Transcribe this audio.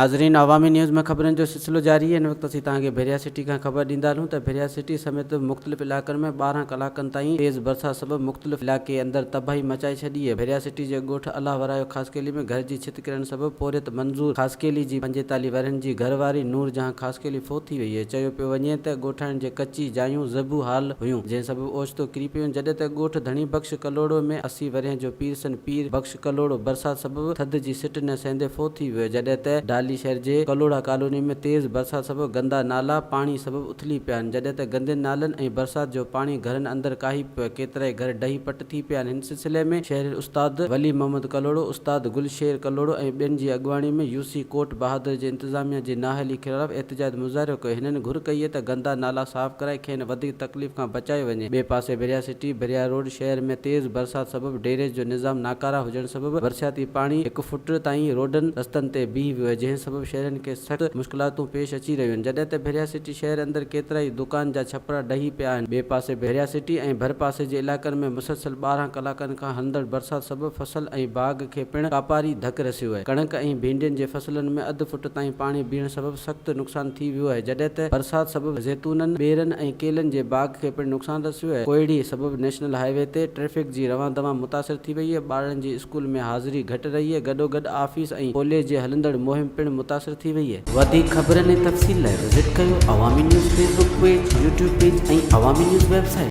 नाज़रीन, अवामी न्यूज़ में ख़बरनि जो सिलसिलो जारी है। इन वक्त असीं तव्हांखे भेरिया सिटी खां ख़बर ॾींदा हलूं त भेरिया सिटी समेत मुख़्तलिफ़ इलाइक़नि में 12 कलाकनि ताईं तेज़ बरसात सबबि मुख़्तलिफ़ इलाइक़े अंदरि तबाही मचाए छॾी आहे। भेरिया सिटी जे ॻोठ अलाह वरायो ख़ासकेली में घर जी छित किरण सबबि पोरियत मंज़ूर ख़ासकेली जी 45 वरनि जी घरवारी नूर जहां ख़ासकेली फोत थी वई आहे। चयो पियो वञे त ॻोठाइण जे कची जायूं ज़बू हाल हुयूं, जंहिं सबबि ओचितो किरी पियूं। जॾहिं त ॻोठ धणी बख़्श कलोड़ो में 80 वरियं जो पीरसन पीर बख़्श कलोड़ो बरसात सबबि थधि जी सिट न सहंदे फोत थी वियो। जॾहिं त डाली शहर जे कलोड़ा कॉलोनी में तेज़ बरसात सबबि गंदा नाला पाणी सबबि उथली पिया आहिनि। जॾहिं त गंदे नालनि ऐं बरसात जो पाणी घरनि अंदरि काही पियो। केतिराई घर डही पट थी पिया आहिनि। हिन सिलसिले में शहर उस्ताद वली मोहम्मद कलोड़ो, उस्ताद गुलशेर कलोड़ो ऐं ॿियनि जी अॻुवाणी में यूसी कोट बहादुर जे इंतिज़ामिया जी नाअहली ख़िलाफ़ एहतिजाज मुज़ाहिरो कयो। हिननि घुर कई आहे त गंदा नाला साफ़ कराए खेनि वधीक तकलीफ़ खां बचायो वञे। ॿिए पासे भेरिया सिटी भेरिया रोड शहर में तेज़ बरसात सबबि ड्रेनेज जो निज़ाम नाकारा हुजण सबबि बरसाती पाणी 1 फुट ताईं रोडनि रस्तनि ते बीह वियो आहे, जंहिं सबबि शहरनि खे सख़्त मुश्किलातूं पेश अची रहियूं आहिनि। जॾहिं त भेरिया सिटी शहर अंदरि केतिराई दुकान जा छपरा डही पिया आहिनि। ॿिए पासे भेरिया सिटी ऐं भर पासे जे इलाइक़नि में मुसलसल 12 कलाकनि खां हलंदड़ बरसात सबबि फसल ऐं बाग़ खे पिणु कापारी धक रसियो आहे। कणक ऐं भींडियुनि जे फसलनि में अधु फुट ताईं पाणी बीहण सबबि सख़्त नुक़सान थी वियो आहे। जॾहिं त बरसात सबबि ज़ैतूननि, ॿेरनि ऐं केलनि जे बाग़ खे पिणु नुक़सान रसियो आहे। कोयड़ी सबबि नेशनल हाईवे ते ट्रैफ़िक जी रवां दवां मुतासिर थी वई आहे। ॿारनि जी स्कूल में हाज़िरी घटि रही आहे। गॾोगॾु ऑफिस ऐं कॉलेज जे हलंदड़ मुहिम पिणु मुतासिर थी वई आहे। वधीक ख़बरनि ऐं तफ़सील लाइ विज़िट कयो अवामी news Facebook page, YouTube page ऐं अवामी न्यूज़ वेबसाइट।